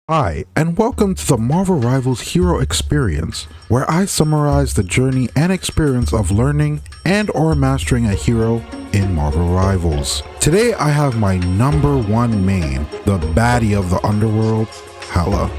Hi, and welcome to the Marvel Rivals Hero Experience, where I summarize the journey and experience of learning and or mastering a hero in Marvel Rivals. Today I have my number one main, the baddie of the underworld, Hela.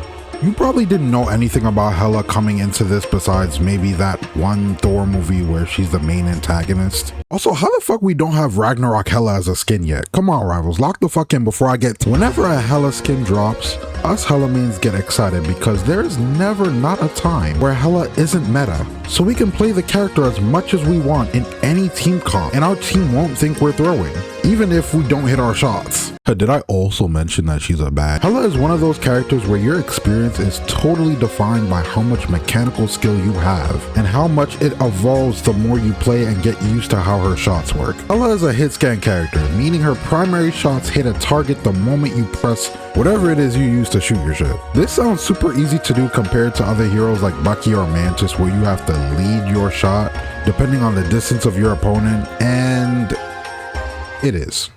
You probably didn't know anything about Hela coming into this besides maybe that one Thor movie where she's the main antagonist. Also, how the fuck we don't have Ragnarok Hela as a skin yet? Come on, Rivals, lock the fuck in before I get to— Whenever a Hela skin drops, us Hela mains get excited because there is never not a time where Hela isn't meta. So we can play the character as much as we want in any team comp, and our team won't think we're throwing, even if we don't hit our shots. Did I also mention that she's a bad? Hela is one of those characters where your experience is totally defined by how much mechanical skill you have, and how much it evolves the more you play and get used to how her shots work. Hela is a hit scan character, meaning her primary shots hit a target the moment you press whatever it is you use to shoot your shit. This sounds super easy to do compared to other heroes like Bucky or Mantis, where you have to lead your shot depending on the distance of your opponent, and it is.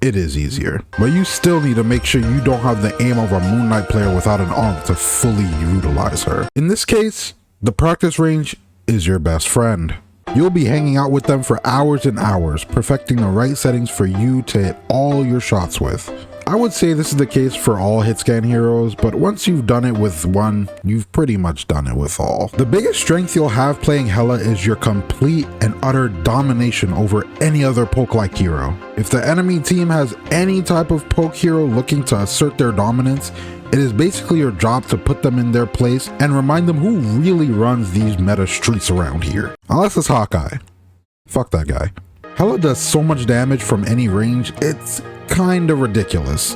It is easier, but you still need to make sure you don't have the aim of a Moon Knight player without an AUG to fully utilize her. In this case, the practice range is your best friend. You'll be hanging out with them for hours and hours, perfecting the right settings for you to hit all your shots with. I would say this is the case for all hit scan heroes, but once you've done it with one, you've pretty much done it with all. The biggest strength you'll have playing Hela is your complete and utter domination over any other poke-like hero. If the enemy team has any type of poke hero looking to assert their dominance, it is basically your job to put them in their place and remind them who really runs these meta streets around here. Unless it's Hawkeye. Fuck that guy. Hela does so much damage from any range, it's kinda ridiculous.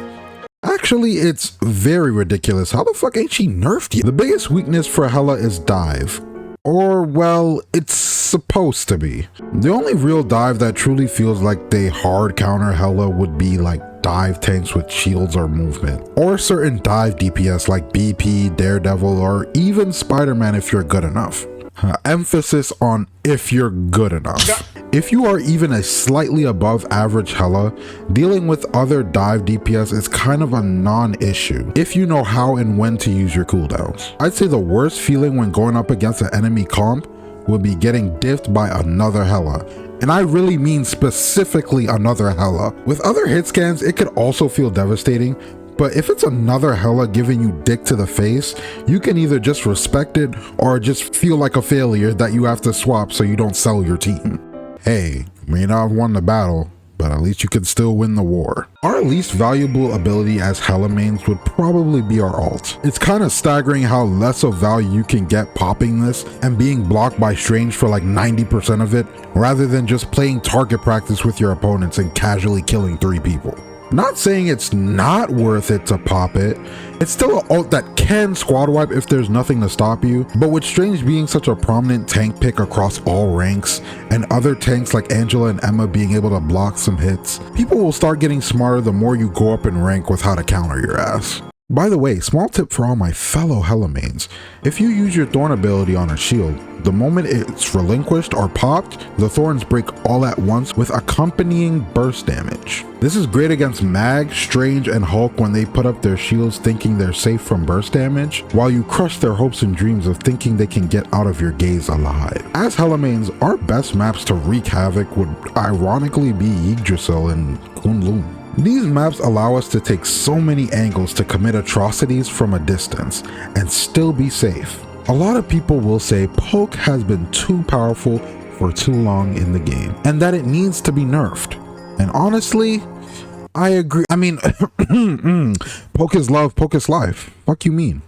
Actually, it's very ridiculous. How the fuck ain't she nerfed yet? The biggest weakness for Hela is dive. Or, well, it's supposed to be. The only real dive that truly feels like they hard counter Hela would be like dive tanks with shields or movement, or certain dive DPS like BP, Daredevil, or even Spider-Man if you're good enough. Emphasis on if you're good enough. If you are even a slightly above average Hela, dealing with other dive DPS is kind of a non-issue if you know how and when to use your cooldowns. I'd say the worst feeling when going up against an enemy comp would be getting diffed by another Hela. And I really mean specifically another Hela. With other hit scans, it could also feel devastating, but if it's another Hela giving you dick to the face, you can either just respect it or just feel like a failure that you have to swap so you don't sell your team. Hey, you may not have won the battle, but at least you can still win the war. Our least valuable ability as Hela mains would probably be our ult. It's kind of staggering how less of value you can get popping this and being blocked by Strange for like 90% of it, rather than just playing target practice with your opponents and casually killing 3 people. Not saying it's not worth it to pop it, it's still an ult that can squad wipe if there's nothing to stop you, but with Strange being such a prominent tank pick across all ranks, and other tanks like Angela and Emma being able to block some hits, people will start getting smarter the more you go up in rank with how to counter your ass. By the way, small tip for all my fellow Hela mains: if you use your Thorn ability on a shield, the moment it's relinquished or popped, the Thorns break all at once with accompanying burst damage. This is great against Mag, Strange, and Hulk when they put up their shields thinking they're safe from burst damage, while you crush their hopes and dreams of thinking they can get out of your gaze alive. As Hela mains, our best maps to wreak havoc would ironically be Yggdrasil and Kunlun. These maps allow us to take so many angles to commit atrocities from a distance and still be safe. A lot of people will say poke has been too powerful for too long in the game, and that it needs to be nerfed. And honestly, I agree. I mean, poke is love, poke is life. Fuck you mean?